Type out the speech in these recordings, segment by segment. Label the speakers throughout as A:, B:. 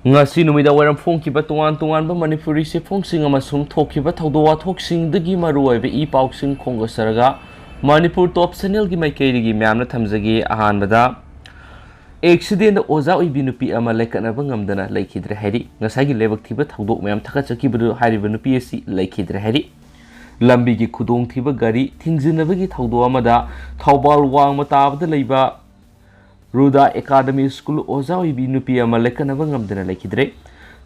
A: ngasi numida waram phongkiba tongan manipuri se phongsing amasung thokiba thawdo wathoksing dagi maruoibe I pausing khongasaraga manipur top channel gi maikeri gi myamna thamjagi ahanbada accident oza oibi nupi ama lekana bangamdana laikhidre hari ngasai gi lebak thiba thawdo myam thakachaki budu hariba nupi asi laikhidre hari lambi gi khudong thiba gari thingjinabagi thawdo amada thawbal wang matabda leiba Ruda Academy School oza oibi nupi ama lekana bangamdana laikhidre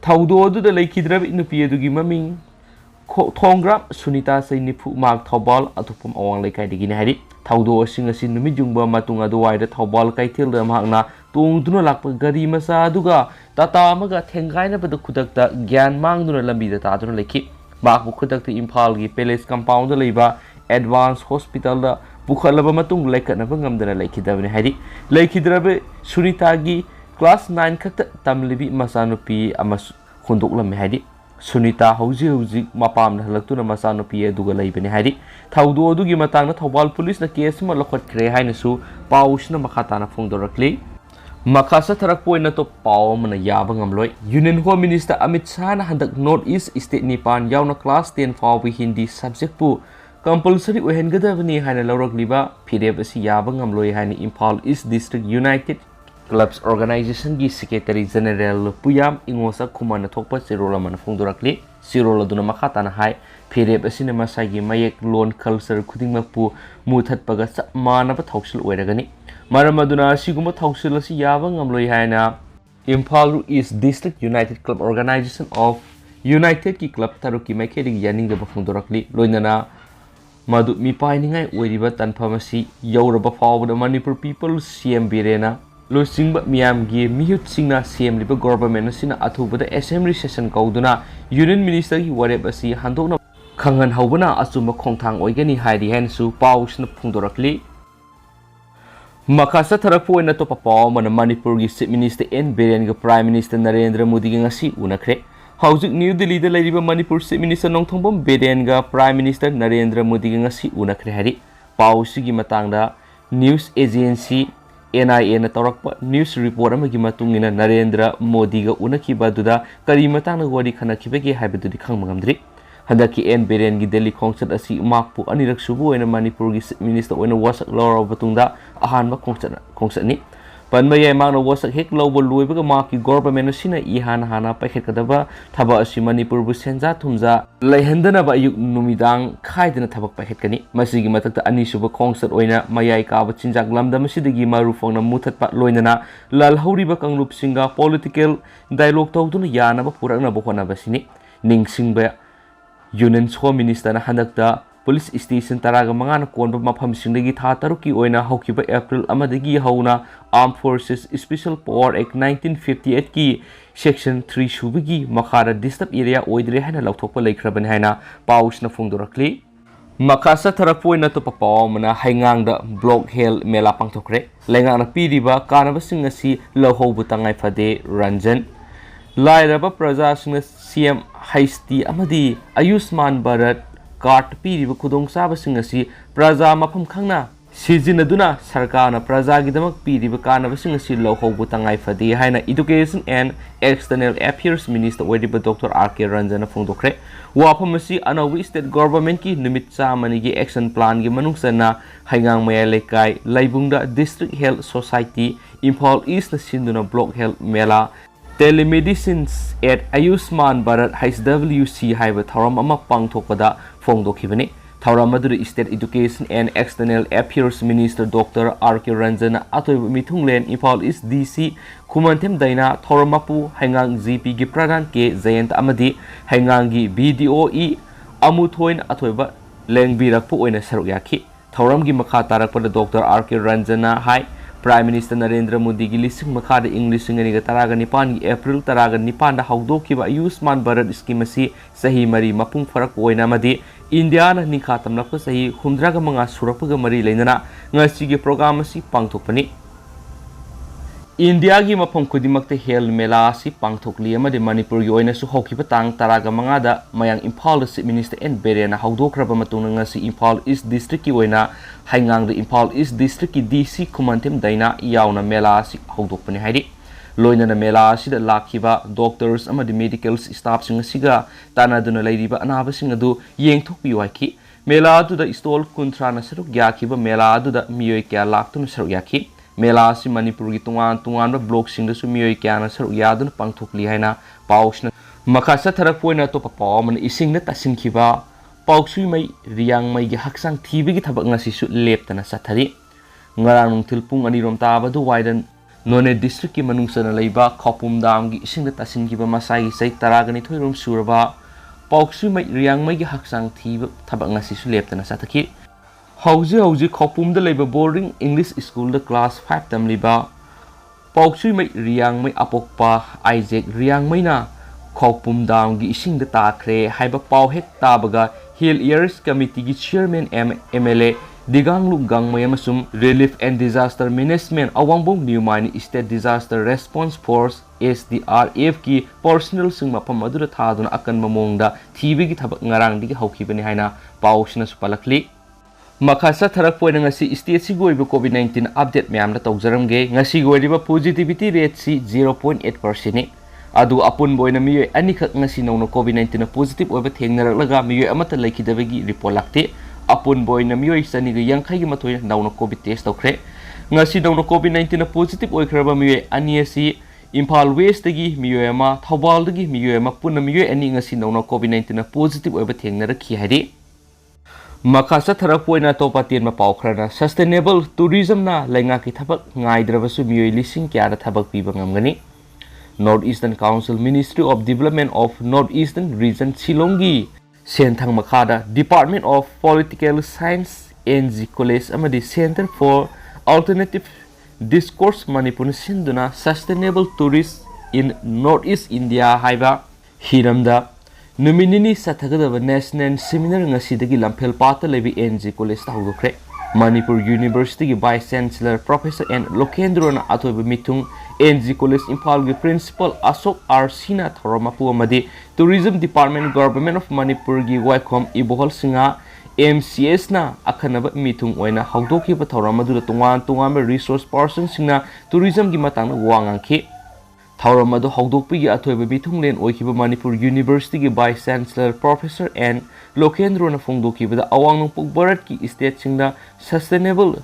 A: thawdo aduda laikhidra nupi adugi maming thongram sunita sai nipu mak thawbal atupam awang laikai digini hari thawdo asing asin numi jungba matung adu waida thawbal kaithil da mahna tongduna lakpa gari masa aduga tata amaga thengaina badu khudakta gyan mangduna lambi da taduna laikhi bakbu khudakta Imphal gi Palace compound leiba Advanced Hospital da bukhalaba matung laikana bangamdana laikhidabani hari laikhidrabe sunita gi class 9 khakta tamlibi masanupi ama khundoklam hari Sunita hauji mapamna halaktuna masanupi aduga laibani hari thawdo adugi matangna thawbal police na case ma lokhatkre haina su pausna makhatana phongdorakli makasa tharak poina to paw mana yaba ngamloi Union Home Minister Amit Shah na handak North East State Nipan yauna class 10 fawi Hindi subject pu compulsory ohengadabani haina lawrakliba phireb asi yaba ngamloi haina Imphal East District United Clubs Organization gi Secretary General Puyam Ingosa Kumana Thokpa Sirola man phongdorakli Sirola duna makhatana hai phireb asina masagi mayek lon culture khudingmakpu muthatpaga manaba thausil oiragani maramaduna siguma thausil asi yaba ngamloi haina Imphal East District United Club Organization of United ki club taruki maikeri yaning da phongdorakli loinana madu mipainingai oiriba tanphamasi yauraba fawda Manipur people CM Birena Losingba Miamgi Mihut Singna CM Liba government asina athubada assembly session kauduna Union Minister gi wareb asi handokna khangan haubana achuma khongthang oigani hairi hansu pausna phungdorakli makasa tharakpo na to papaw man Manipur gi Chief Minister N Biren ga Prime Minister Narendra Modi gi ngasi Unakhr Haujik New Delhi da lariba Manipur Chief Minister Nongthongbom Biren ga Prime Minister Narendra Modi gi ngasi Unakhr hari pausi gi matangda news agency NIA na tawrakpa news report amagi matungina Narendra Modi ga unakiba duda kari matangna wari khanakibege haibadudi khangmangamdri handaki N Biren gi Delhi khongchat asi makpu anirak subu oina Manipur gi minister oina wasak lawra batungda ahanba khongchat ni panmaya mangna wasak hek lawbol luibaga maki government asina hana paikhetkadaba thaba asi Manipur bu senja thumja laihandana ba ayuk numidang khaidana thabak paikhetkani masigi matakta ani suba khongchat oina mayai ka ba chinjak lamdam sidagi maru phongna muthatpa loinana lalhauriba kangrup singa political dialogue tawduna yana ba purakna ba hona basini ningsingba Union Home Minister na handakta Police Station taraga mangana konba mafam singdagi tha taruki oina haukiba April amadagi hauna Armed Forces Special Power Act 1958 ki Section 3 subigi makhara disturb area oidre hana lauthokpa laikhraban haina pausna phongdorakli makasa tharakpo na to papaw mana haingangda block hell mela pangthokre lengana piriba kanaba singasi lohoubu tangai phade Ranjan lairaba praja singna CM Haisti amadi Ayushman Bharat card piriba khudong saba singasi praja mafam khangna sijinaduna sarkarna praja gidamak piriba kanaba singasi lohoubu tangai phade haina Education and External Affairs Minister oidiba Dr. R.K. Ranjana phongdokre wafamasi anawi state government ki numit chamani gi action plan gi manungsana haingang maya lekai laibungda District Health Society Imphal East na sinduna block health mela Telemedicines at Ayushman Bharat HWC haiba tharam ama pangthokpada phongdokhibani tharam adu State Education and External Affairs Minister Dr. R.K. Ranjana atoiba mithunglen Imphal East DC Khumanthem daina thoramapu haingang GP gi pradhan ke Jayant amadi haingang gi BDOE amuthoin atoiba lengbirakpu oina saruk yakhi tharam gi makha tarakpada Dr. R.K. Ranjana hai Prime Minister Narendra Modi gi lising makhada English ngani ga taraga nipan gi April taraga nipan da haudokiba Ayushman Bharat scheme asi sahi mari mapung farak oina madi India na nikhatamna pa sahi 100 surapaga mari leinana ngasi gi program asi pangthokpani India gi mafam kudimakte hel mela si pangthokli amade Manipur gi oina su hokiba tang taraga mangada mayang Imphal Chief Minister N Biren haudokraba matungna ngasi Imphal East District ki oina haingang de Imphal East District ki DC Khumanthem daina yauna mela si haudokpani haidi loinana mela asida lakhiba doctors amadi medical staff sing asiga tanaduna leiriba anaba sing adu yengthokpi waiki mela aduda stall kuntrana saruk yakhiba mela aduda miyoi kya laktuna saruk yakhi mela asi manipur gi tungan block sing da su miyoi kya na saruk yaduna pangthokli haina pausna makasa tharak poina to papaw man ising na tasinkhiba pausui mai riang mai gi haksang thibi gi thabak ngasi su leptana sathari ngarang nungthil pung ani rom ta badu waidan none district ki manungsana leiba khopum dam gi ising na tasinkiba masai gi sai taragani thoirum suraba pausui mai riang mai gi haksang thibi thabak ngasi su leptana sathaki hauji khopum da leiba boarding english school da class 5 tam liba pausui mai riang mai apokpa isaac riang mai na khopum dam gi ising da takhre haiba pau hek tabaga hill years committee gi chairman MLA diganglu gangmay amasum relief and disaster management awangbong niumani state disaster response force SDRF ki personal sing mapam adura thaduna akan mamongda thibi gi thabak ngarang digi hawkhibani haina pausna supalakli makhasa tharak poina ngasi state si goiba covid-19 update myam da tawjaramge ngasi goiba positivity rate si 0.8% ni adu apun boina miyoy anikhak ngasi nongno covid-19 positive oiba thengnarak miyoy amata laikidabagi report lakte apun boina miyoy sani ga yangkhai gi mathoy nongno covid test tawkhre ngasi nongno covid-19 positive oikraba miyoy ani asi Imphal West dagi miyoy ama Thawbal dagi miyoy ama punna miyoy ani ngasi nongno covid-19 positive oiba thengnarakhi hari makhasa tharak poina to patin ma pawkhrana sustainable tourism na lenga ki thabak ngaidrabasu miyoy lising kya da thabak piba ngamgani Northeastern Council Ministry of Development of Northeastern Region Shillongi Senthang Makhada Department of Political Science NG College amadi Center for Alternative Discourse Manipur Sinduna Sustainable Tourists in Northeast India haiba hiramda numinini sathagadaba national seminar ngasidagi lamphel pata lebi NG College ta hudokre Manipur University ki Vice Chancellor Professor N Lokendrona atoba mitung NG College Imphal gi Principal Ashok R Sina Thoromapu amadi Tourism Department Government of Manipur gi Waikhom Ibohol Singa MCS na akhanaba mitung oina hawdoki ba thoramadu tungan resource person singna tourism gi matang wangangkhi Thauramadu hawdokpi gi athoiba mitung len oikiba Manipur University gi Vice Chancellor Professor N Lokendrona Fongdoki bada awang nungpuk Bharat ki state singna sustainable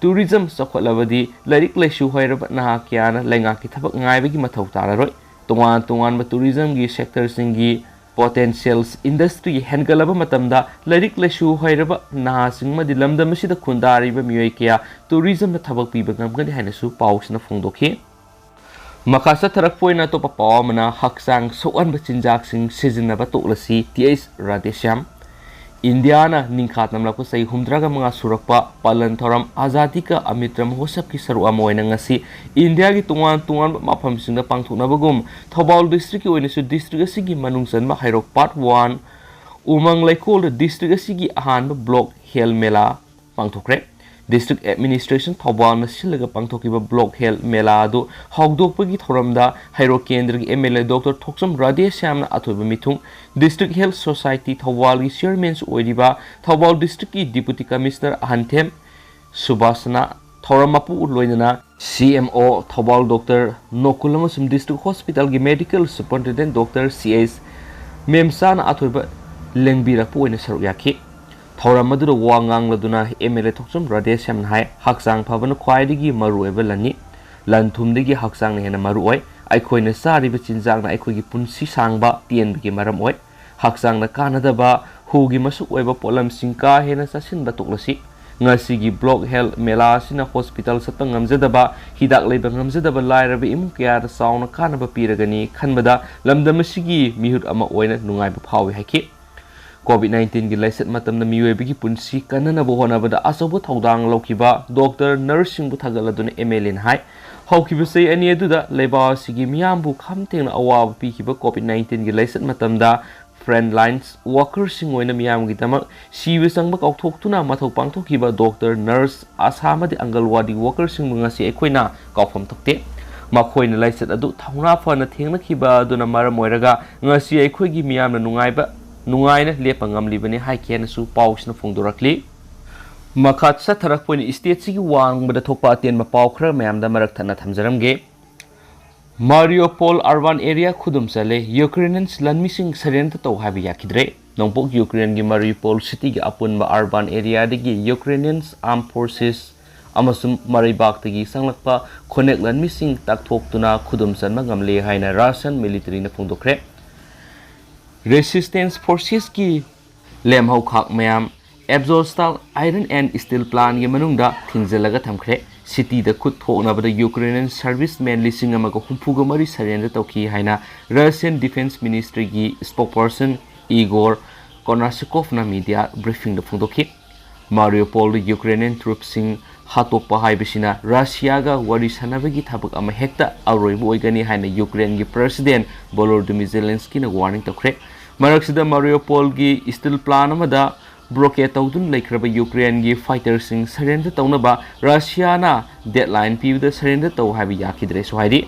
A: tourism sakholabadi larik laisu hoiraba na kyana lenga ki thabak ngaiba gi mathau tararoi tungan ba tourism gi sector singi potentials industry hengalaba matamda larik laisu hoiraba na singma dilamda masida khundari ba miyoi kya tourism na thabak piba ngamgani hainasu pausna fongdokhi Makasa tharak poina to papawamana haksang soan ba chinjak sing sizinaba toklasi TH Radesham Indiana ningkhat namla ko sai humdraga mga surakpa palan thoram azadi ka amitram hosap ki saru amoina ngasi India gi tungan mafam singda pangthokna bagum Thobal district ki oina su district asigi manungsan ma hairok part 1 umang laikol district asigi ahan ba block hel mela pangthokre District Administration Thobal na silaga pangthokiba block hel mela adu hawdokpagi thoramda hairo kendra gi MLA Dr. Thoksam Radesham na athoiba mitung District Health Society Thobal gi chairman oiriba Thobal District ki Deputy Commissioner Ahanthem Subasana Thoramapu loinana CMO Thobal Dr. Nokulama sum District Hospital gi Medical Superintendent Dr. CS Memsana athoiba lengbira pu oina saru yakhi Thauramadu wangang laduna MLA Thoksam Radesham hai haksang phabana khwaidigi marueba lani lanthumdigi haksang hena maruoi aikhoina sariba chinjang na aikhogi punsi sangba tienbigi maram oi haksang na kanadaba hugi masuk oiba polam singka hena sasin batoklasi ngasigi block health mela sina hospital satang ngamjadaba hidak leiba ngamjadaba lairabi imukya da sauna kanaba piragani khanbada lamdamasigi mihut ama oina nungaiba phawi haiki COVID-19 gi laiset matam na miwe bigi punsi kanana bo hona bada asobo thodang lokiba doctor nursing bu thagaladuna MLN hai hawkiba sei ani aduda leba sigi miyambu khamteng na awab pi kiba COVID-19 gi laiset matam da friend lines workers sing oina miyam gi tamak siwe sangba kauthok mathau pangthok kiba doctor nurse asama di angalwadi workers sing ngasi ekoina kaufam thokte makhoina laiset adu thauna fana thengna kiba aduna maram oiraga ngasi ekoi gi miyam na nungaina lepa ngamlibani haikena su pausna fongdorakli makhat sa tharak point state sigi wang bada thokpa ten ma paw khra mayam da marak thana thamjaramge Mariupol urban area khudum sale Ukrainians lanmising sarenda tau habi yakidre nongpok Ukraine gi Mariupol city gi apunba urban area digi Ukrainians armed forces amasum maribak tagi sanglakpa connect lanmising takthok khudum sanma ngamle haina Russian military na phongdokre resistance forces ki lemhau khak mayam Abzostal iron and steel plant gi manungda thingzelaga thamkhre city da khut thokna bada Ukrainian servicemen lising amaga humpuga mari sarenda tawki haina Russian defense ministry gi spokesperson Igor Konashenkov na media briefing da phongdokhi Mariupol da Ukrainian troops sing hatokpa haibisina Russia ga wari sanabagi thabak ama hekta aroibu oigani haina Ukraine gi president Volodymyr Zelensky na warning tawkhre maraksida Mariupol gi steel plant amada blockade tawdun laikraba Ukraine gi fighters sing surrender tawnaba Russia na deadline piuda surrender taw habi yakidre sohaidi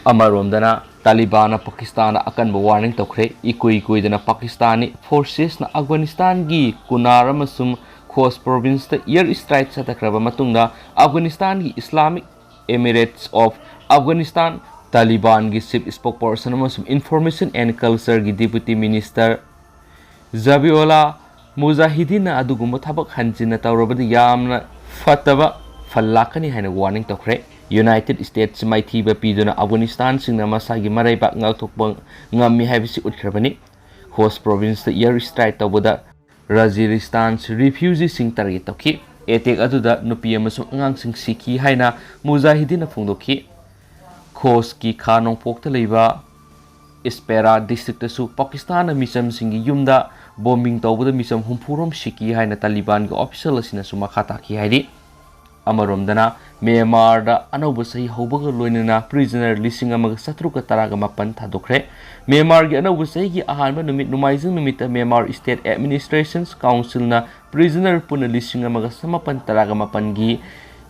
A: amaromdana Taliban na Pakistan akan ba warning tawkhre ikoi dana Pakistani forces na Afghanistan gi Kunar amasum Khost province ta air strike sa takraba matungda Afghanistan gi Islamic Emirates of Afghanistan Taliban gi chief spokesperson amasum information and culture gi deputy minister Zabihullah Mujahideen adugumba thabak hanjina tawrabadi yamna fataba fallakani haina warning tawkhre United States maithiba piduna Afghanistan singna masagi maraibak ngalthokbang ngammi haibisi utkrabani host province the air strike tawbada Waziristan refugees sing target tawki attack aduda nupi amasung angang sing sikhi haina Mujahideen phongdokhi Khost ki khanong pokta leiba Espera district su Pakistan misam singi yumda bombing tawbada misam humpurom shiki haina Taliban ga official asina suma khata ki haidi amaromdana Myanmar da anauba sahi hobaga loinana prisoner lising amaga satruka taraga mapan thadokre Myanmar gi anauba sahi gi ahanba numit numaijing numita Myanmar State Administrations Council na prisoner puna lising amaga samapan taraga mapan gi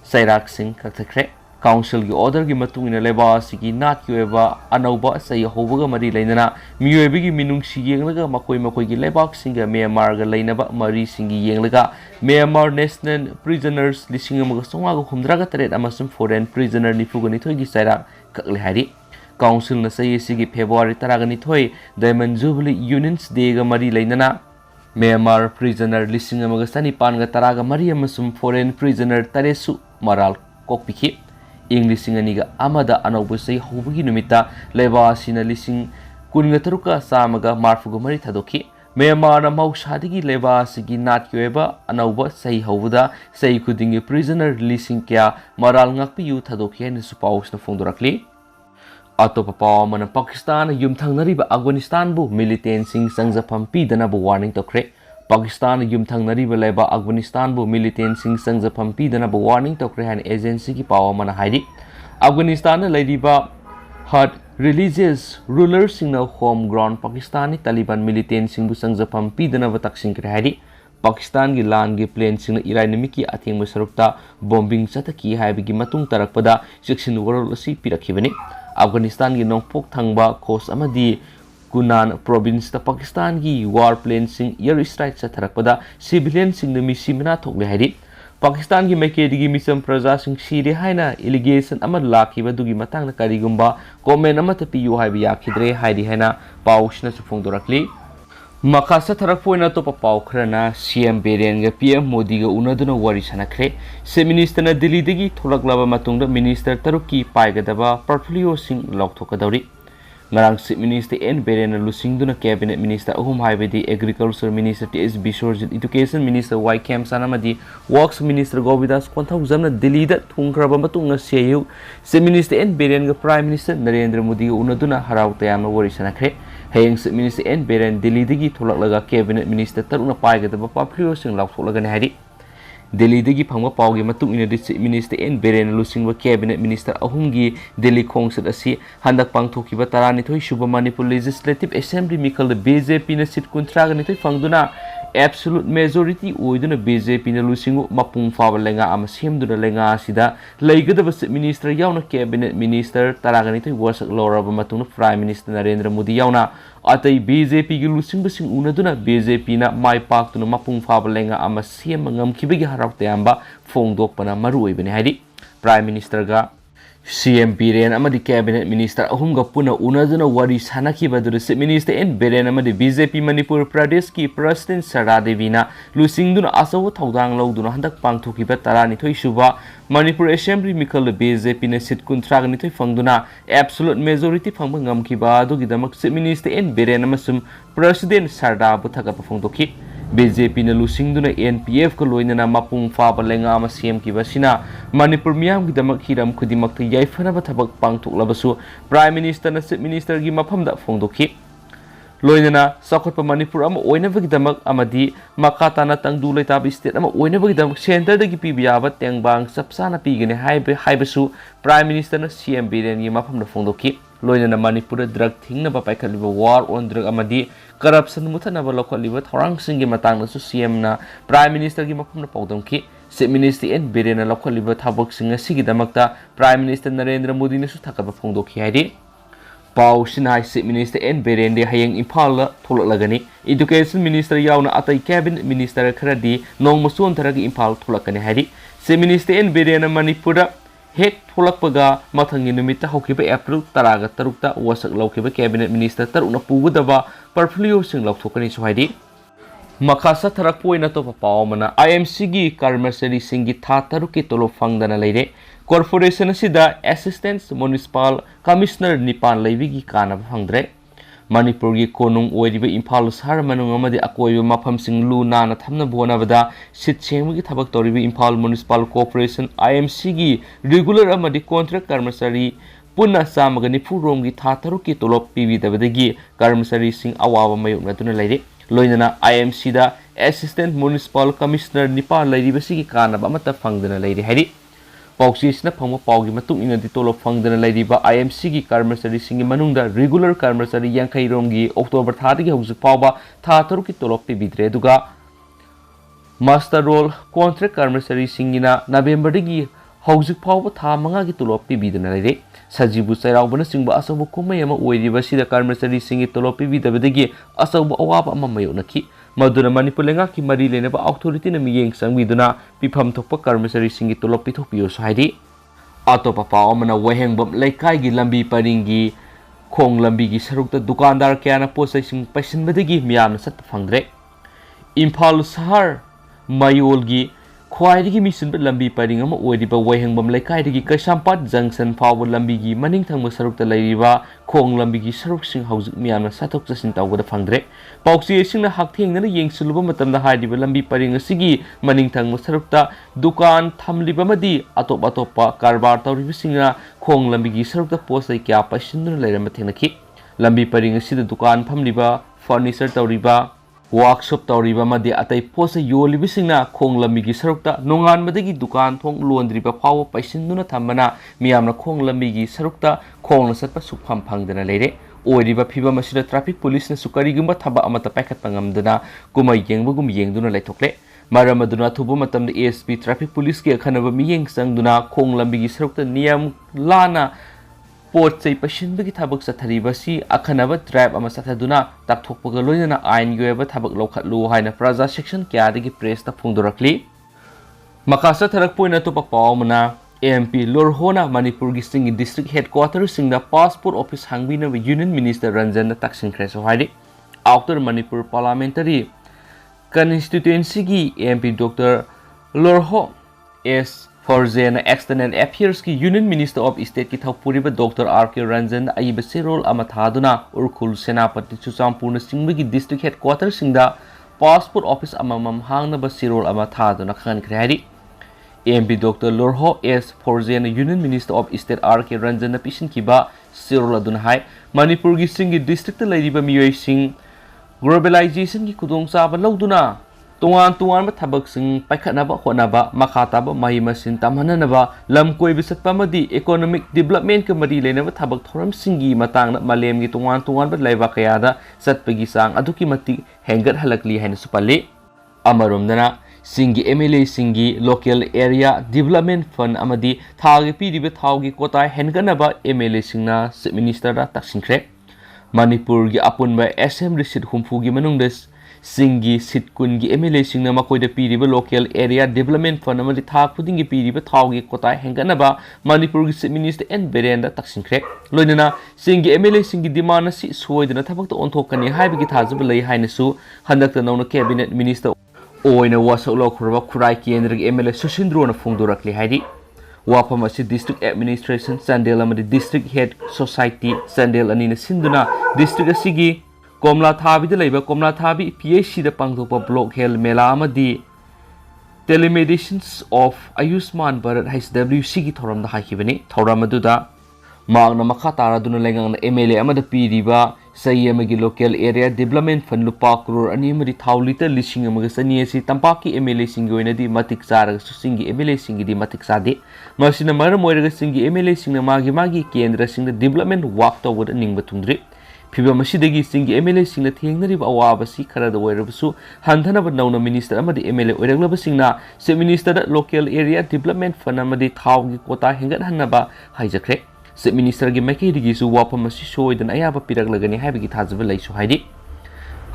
A: sairak sing kakthakre Council gi order gi matungina leba sigi nat yoeba anauba sai hobaga mari leinana miyoebi gi minung siyenglaga makoi gi lebak singa Myanmar ga leinaba mari singi yenglaga Myanmar National Prisoners lising amaga songa ga humdraga taret amasum foreign prisoner nifuga ni thoi gi saira kakle hari Council na sai sigi February taraga ni thoi Diamond Jubilee Unions Day ga mari leinana Myanmar prisoner lising amaga sani pan ga taraga mari amasum foreign prisoner taresu maral kokpikhi English singaniga amada anobusai hobagi numita leba sina lising kunga taruka samaga marfuga mari thadokhi Myanmar na mausadigi leba sigi nat yoeba anoba sai hobuda sai kudingi prisoner lising kya maral ngakpi yu thadokhi ne supaus na phongdorakli atopa pawmana Pakistan yumthangnariba Afghanistan bu militant sing sangjapam pidana bu warning tokre Pakistan yumthangnariba leba Afghanistan bu militant sing sangjapam pidana bu warning tokre han agency ki pawmana haidi Afghanistan na laidiba hard religious rulers sing na home ground Pakistani Taliban militant sing bu sangjapam pidana ba Taksinkhre haidi Pakistan gi land gi plane sing na irai nimiki athing masarukta bombing sataki haibigi matung tarakpada section world asi pirakhibani Afghanistan gi nongpok thangba coast amadi Kunan province ta Pakistan gi warplane sing air strike sa tharakpada civilian sing na misimna thokle haidi Pakistan gi maikedi misam praja sing Sire haina allegation amad lakhiba dugi matang na karigumba comment amata piyu haibi yakhidre haidi haina paushna su phongdorakli makasa tharakpoina to pau khrana CM Biren ga PM Modi ga unaduna wari sanakhre se minister na Delhi dagi tholaklaba matungda minister taruki paigadaba portfolio sing lokthokadawri ngarang chief minister N Biren lusingduna cabinet minister ahum haibedi agriculture minister TS Bisorjit education minister Y Kem sanamadi works minister Govidas Konthawjamna Delhi da thungkraba matunga seyu chief minister N Biren ga prime minister Narendra Modi unaduna harau tayamna wari sanakhre hayeng chief minister N Biren Delhi dagi tholaklaga cabinet minister taruna paigadaba portfolio sing loktholaga haidi Delhi dagi phangwa pawgi matung ina chief minister N Biren lusingwa cabinet minister ahumgi Delhi khongsat asi handak pangthokiba tarani thoi suba Manipur legislative assembly mikal BJP na seat kuntraga ni thoi phangduna absolute majority oiduna BJP na lusingu mapung fawa lenga ama semduna lenga asida leigadaba chief minister yauna cabinet minister taraga ni thoi wasak loraba matungna prime minister Narendra Modi yauna atai BJP gi lusingba sing unaduna BJP na mai paktuna mapung fawa lenga ama sem ngamkhibagi harak tayamba phongdokpana maru oibani haidi prime minister ga CM Biren amadi Cabinet Minister ahumga puna unaduna wari sanakibadura Chief Minister N Biren amadi BJP Manipur Pradesh ki President Sara Devina lusingduna asawa thaudang lauduna handak pangthokiba taranithoi suba Manipur Assembly Mikal BJP na seat kuntrag nithoi fangduna absolute majority fangba ngamkiba adugidamak Chief Minister N Biren amasum President Sara buthagapa phongdoki BJP na lusingduna NPF ko loinana mapung faba lenga ama CM kibasina Manipur miyam gidamak hiram khudimakta yaifanaba thabak pangthoklabasu Prime Minister na Chief Minister gi mafamda phongdoki loinana sakhotpa Manipur ama oinabagdamak amadi makatana tangdu leitaba state ama oinabagdamak center dagi pibiyaba tengbang sapsana pigene haibasu Prime Minister na CM Biren gi mafamda phongdoki loinana Manipur drug thingnaba paikhatliba war on drug amadi corruption muthanaba lokhatliba thorang singi matang na su CM na Prime Minister gi mafamda pawdamki Chief Minister N Biren na lokhatliba thabak singa sigidamakta Prime Minister Narendra Modi na su thakaba phongdoki haidi Pau Sinai Chief Minister N Biren de hayang Impal la tholaklagani Education Minister yauna atai Cabinet Minister kharadi nongmason tharagi Impal tholakani haidi Chief Minister N Biren na Manipur hek tholakpaga mathangi numita hokiba April 13 wasak laukiba Cabinet Minister taruna pugudaba portfolio sing lauthokani sohaidi Makasa tharak poina to papawmana IMC gi karmasari singi tha taruki tolo fangdana leire corporation asida assistant municipal commissioner nipan leibigi kana phangdre Manipur gi konung oiriba Imphal Sahar manung amadi akoiba mafam sing lu nana thamna bonabada sit chengmi thabak toribi Imphal Municipal Corporation IMC gi regular amadi contract karmasari punna samaga nifu rom gi tha taruki tolop pibi dabadagi karmasari sing awaba mayukna tuna leire loinana IMC da assistant municipal commissioner nipa leiriba sigi kana ba mata phangdana leire hairi Pauksisna phangma paugi matung ina di tolo phangdana leiriba IMC gi karmasari singi manungda regular karmasari yankai rom gi October 3 gi hauju pawba tha taruki tolop pibidre duga master role contract karmasari singina November gi hauju pawba tha manga gi tolop pibidana leire Sajibu Sairabana singba asabu kumay ama oiriba sida karmasari singi tolop pibidabadagi asabu awaba ama mayonaki maduna Manipur lenga ki mari lenaba authority na miyeng sangbiduna pifam thokpa karmasari singi tolop pithokpiyo saidi atopa paw amana wahengbam laikai gi lambi paringi khong lambi gi sarukta dukandar kyana posai sing paisinbadagi miyamna sat phangdre Imphal Sahar mayol gi khwaidagi mission lambi paring ama oiriba wahengbam laikai Kaisampat junction fawba lambi gi maning thangma sarukta leiriba khong lambi gi saruk sing haujuk miyamna sathok chasin tawgada phangdre pauksi singna hakthengna yengsuluba matamda haidiba lambi paring asigi maning thangma sarukta dukan thamliba madi atopa karbar tawriba singna khong lambi gi sarukta posai kya paisinduna leirama thenaki lambi paring asida dukan phamliba furniture tawriba workshop tawriba madi atai posa yolibi singna khong lambi gi sarukta nongan madagi dukan thong laundriba phaw paisinduna thamana miyamna khong lambi gi sarukta khong satpa sukham phangdana leire oiriba phiba masida traffic police na sukari gumba thaba amata paikhat pangamduna kumai yengbugum yengduna laithokle maramaduna thubu matamda ASP traffic police ki akhanaba miyeng sangduna khong lambi gi sarukta niyam lana Port say paisindagi thabak sathariba si akhanaba drive ama sathaduna takthokpaga loinana ain yoeba thabak lokhatlu haina praja section kyadagi press ta phungdorakli makasa tharak poina to papawmana MP Lorhona Manipur gi singi district headquarters singda passport office hangbina Union Minister Ranjan Taksinkhre so haidi after Manipur parliamentary constituency gi MP Dr Lorho S Forzen External Affairs ki Union Minister of State ki thapuriba Dr R.K. Ranjan aiba serol amathaduna urkhul senapati chuchampurna singbi district headquarters singda passport office amamam hangna ba serol amathaduna khankhre hari MP Dr Lorho S Forzen Union Minister of State R.K. Ranjan na pisin kiba serol aduna hai Manipur gi singi district lairiba miyoi sing globalization ki kudong chaba lauduna Tungan thabak sing paikhatnaba honaba makhataba mahimasin tamhananaba lamkoi bisatpa madi economic development ka mari lenaba thabak thoram singi matangna malem gi tungan ba laiba kayada satpagi sang aduki mati hengat halakli haina supali amaromdana singi MLA singi local area development fund amadi thagi piribe thaugi kota henganaba MLA singna Chief Minister Taksinkhre Manipur gi apunba assembly seat humfu gi manungdes सिंगी seat कुनगी MLA सिंगना मकोइदा पीरिबा local area development fund अमदि था खुदिंगी पीरिबा थावगी कोता हेंगनबा मणिपुर की चीफ मिनिस्टर एन बिरेन दा तकसिंखरे लोइनना सिंगी MLA सिंगी डिमांड असि सोइदना थबक ओंथोकनी हाइबगी थाजब लई हाइनसु हंदक नौना कैबिनेट मिनिस्टर ओइना वासौलखरबा खुराई केंद्र की MLA सुशिंद्रोना फोंदोरकली हाइदि वाफम असी डिस्ट्रिक्ट एडमिनिस्ट्रेशन चंदेल अमदि डिस्ट्रिक्ट हेड सोसाइटी चंदेल अनिना सिंदुना डिस्ट्रिक्ट असिगी कोमला थाबी लेबा कोमला थाबी PHC दा पांगथोपा ब्लॉक हेल्थ मेला अमदि telemedicine of Ayushman Bharat HWC की थौरम दा हाइखिबनी थौरम अदुदा मांगना मखा तारादुना लेंगांगना MLA अमदा पीरिबा सही अमगी लोकल एरिया डेवलपमेंट फंड लुपा करोड़ अनि अमदि थाउ लिटर लिसिंग अमगा सनी असि तंपाकी MLA सिंगी ओइनदि मतिक चारग सिंगी MLA सिंगी दि मतिक सादे मसिना मरम ओइरगा सिंगी MLA सिंगना मागी केंद्र सिंगना डेवलपमेंट वाक तौबद निंगबा थुंद्रि फिबम असिदगी सिंगी MLA सिंगना थेंगनरिबा अवाबसी खरद ओइरबसु हंधनब नौना मिनिस्टर अमदि MLA ओइरगलब सिंगना chief minister local area development fund अमदि थाउगी कोता हेंगत हन्नबा हाइजख्रे चीफ मिनिस्टर की मैकेदिगिसु वाफम असि सोइदन अयाबा पिरगलगनि हाइबगी थाजब लैसु हाइदि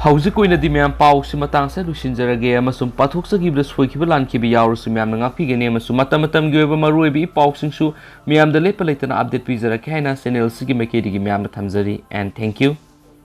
A: हौजिक ओइनदि म्याम पाउसि मतांगसे लुसिनजरगे अमसुम पाथोक्सगिबदा सोइखिबा लानखिबि यावरसु म्यामना ngaphigani अमसु मतमतमगी ओइबा मरुइबि पाउसिंगसु म्यामदा लेपा लैतना अपडेट पिजरके हाइना चैनल सिगी मैकेदिगी म्यामना थमजरी एंड थैंक यू।